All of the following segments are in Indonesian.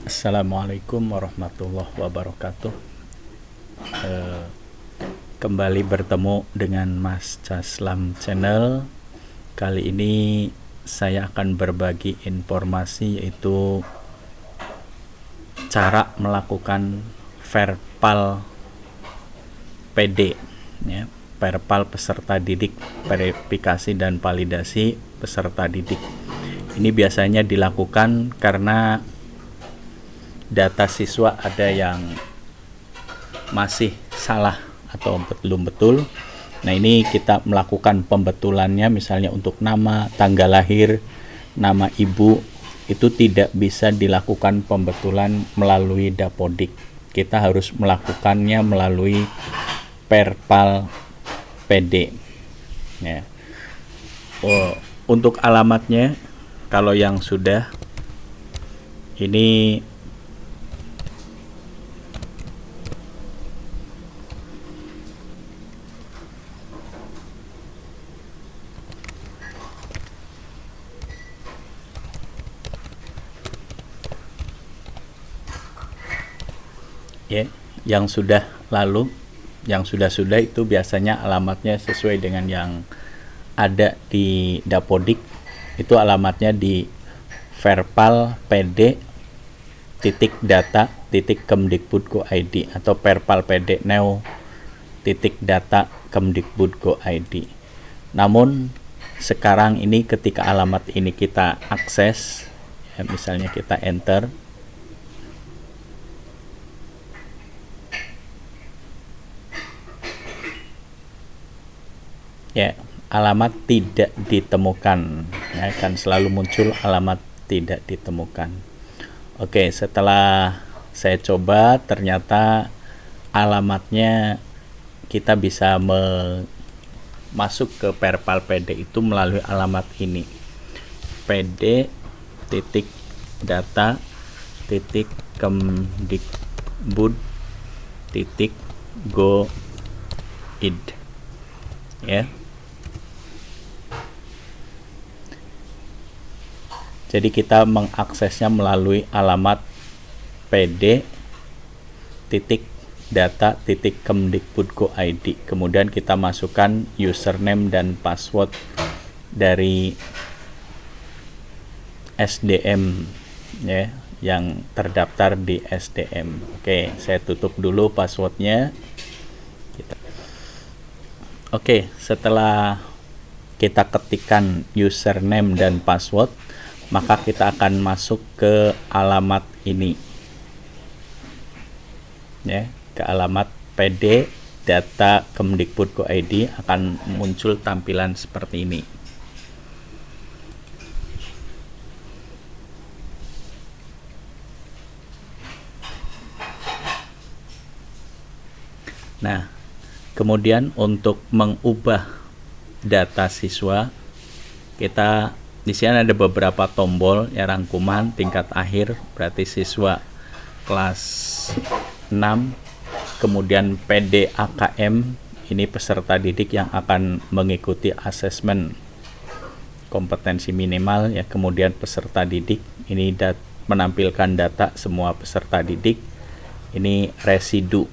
Assalamualaikum warahmatullahi wabarakatuh. Eh, Kembali bertemu dengan Mas Caslam Channel. Kali ini saya akan berbagi informasi, yaitu cara melakukan verpal PD, ya, verpal peserta didik, verifikasi dan validasi peserta didik. Ini biasanya dilakukan karena data siswa ada yang masih salah atau belum betul. Nah, ini kita melakukan pembetulannya, misalnya untuk nama, tanggal lahir, nama ibu, itu tidak bisa dilakukan pembetulan melalui Dapodik. Kita harus melakukannya melalui Perpal PD. Ya. Untuk alamatnya, kalau yang sudah, ini ya, yang sudah lalu, yang sudah itu biasanya alamatnya sesuai dengan yang ada di Dapodik. Itu alamatnya di verpal pd titik data titik kemdikbud.go.id atau verpal pd neo titik data kemdikbud.go.id. Namun sekarang ini ketika alamat ini kita akses, ya, misalnya kita enter, ya, alamat tidak ditemukan, ya, akan selalu muncul alamat tidak ditemukan. Oke, setelah saya coba, ternyata alamatnya kita bisa masuk ke Perpal PD itu melalui alamat ini, pd titik data titik kemdikbud titik go id, ya. Jadi kita mengaksesnya melalui alamat pd titik data titik kemdikbud.go.id. Kemudian kita masukkan username dan password dari SDM, ya, yang terdaftar di SDM. Oke, saya tutup dulu passwordnya. Oke, setelah kita ketikkan username dan password, maka kita akan masuk ke alamat ini, ya, ke alamat pd data kemdikbud.go.id. Akan muncul tampilan seperti ini. Nah, kemudian untuk mengubah data siswa, kita di sini ada beberapa tombol, ya, rangkuman tingkat akhir, berarti siswa kelas 6, kemudian PDAKM, ini peserta didik yang akan mengikuti asesmen kompetensi minimal, ya, kemudian peserta didik, ini menampilkan data semua peserta didik. Ini residu,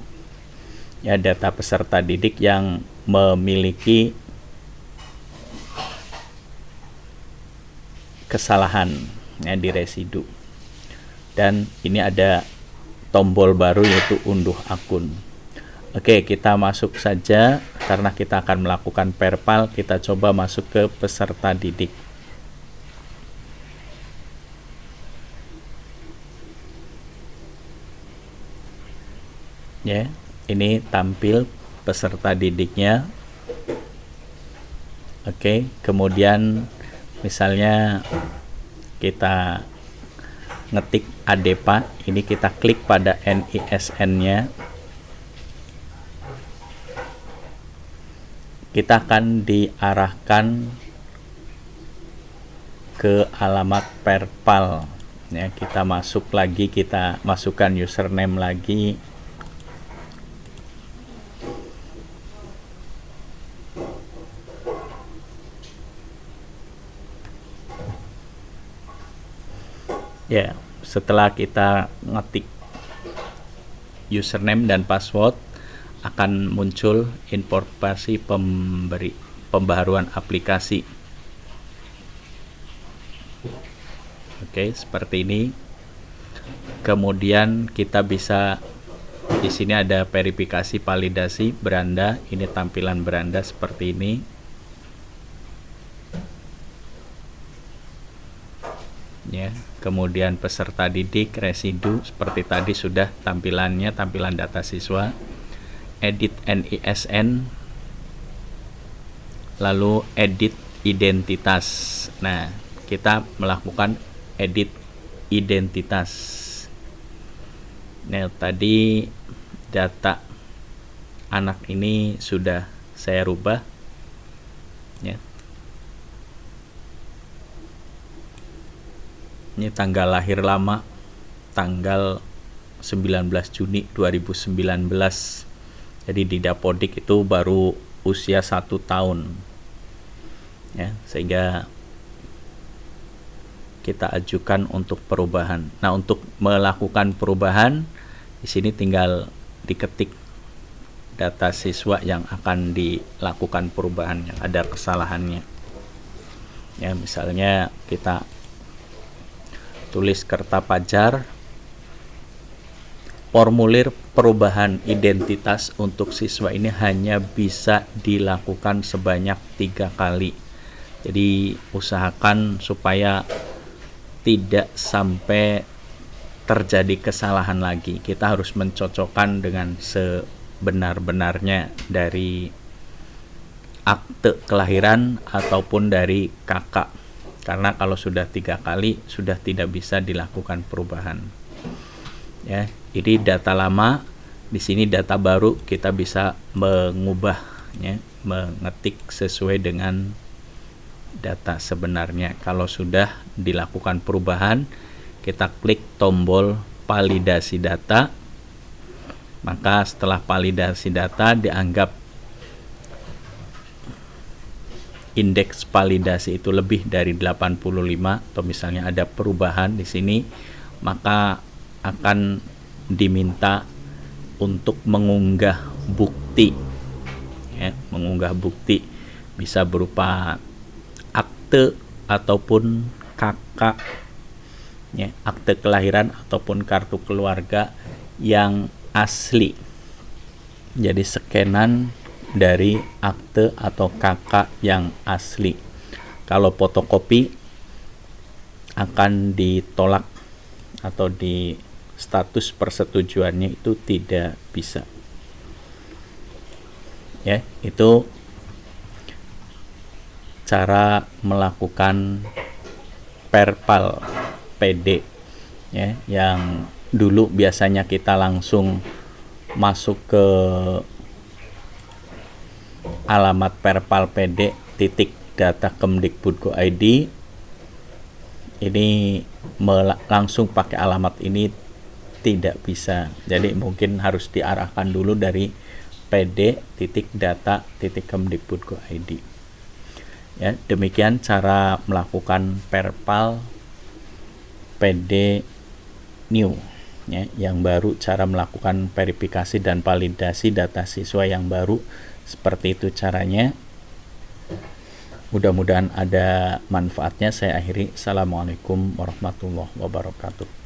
ya, data peserta didik yang memiliki kesalahan, ya, di residu. Dan ini ada tombol baru, yaitu unduh akun. Oke, kita masuk saja karena kita akan melakukan perpal. Kita coba masuk ke peserta didik. Ya, ini tampil peserta didiknya. Oke, kemudian misalnya kita ngetik ADEPA, ini kita klik pada NISN-nya. Kita akan diarahkan ke alamat perpal, ya. Kita masuk lagi, kita masukkan username lagi. Ya, setelah kita ngetik username dan password, akan muncul informasi pembaharuan aplikasi. Oke, seperti ini. Kemudian kita bisa, di sini ada verifikasi validasi beranda. Ini tampilan beranda seperti ini. Ya, kemudian peserta didik, residu seperti tadi sudah tampilannya, tampilan data siswa, edit NISN, lalu edit identitas. Nah, kita melakukan edit identitas. Nah, tadi data anak ini sudah saya rubah, ya. Ini tanggal lahir lama, tanggal 19 Juni 2019. Jadi di Dapodik itu baru usia 1 tahun. Ya, sehingga kita ajukan untuk perubahan. Nah, untuk melakukan perubahan, di sini tinggal diketik data siswa yang akan dilakukan perubahan yang ada kesalahannya. Ya, misalnya kita tulis Kertapajar, formulir perubahan identitas untuk siswa ini hanya bisa dilakukan sebanyak 3 kali. Jadi usahakan supaya tidak sampai terjadi kesalahan lagi. Kita harus mencocokkan dengan sebenar-benarnya dari akte kelahiran ataupun dari kakak. Karena kalau sudah 3 kali sudah tidak bisa dilakukan perubahan. Ya, ini data lama, di sini data baru, kita bisa mengubahnya, mengetik sesuai dengan data sebenarnya. Kalau sudah dilakukan perubahan, kita klik tombol validasi data. Maka setelah validasi data dianggap indeks validasi itu lebih dari 85 atau misalnya ada perubahan di sini, maka akan diminta untuk mengunggah bukti. Ya, mengunggah bukti bisa berupa akte ataupun KK, ya, akte kelahiran ataupun kartu keluarga yang asli. Jadi scanan dari akte atau KK yang asli. Kalau fotokopi akan ditolak atau di status persetujuannya itu tidak bisa. Ya, itu cara melakukan perpal PD, ya, yang dulu biasanya kita langsung masuk ke alamat perpal PD titik data kemdikbud.go.id. Ini langsung pakai alamat ini tidak bisa. Jadi mungkin harus diarahkan dulu dari pd titik data titik kemdikbud.go.id. Ya, demikian cara melakukan perpal PD new, ya, yang baru, cara melakukan verifikasi dan validasi data siswa yang baru. Seperti itu caranya. Mudah-mudahan ada manfaatnya. Saya akhiri. Assalamualaikum warahmatullahi wabarakatuh.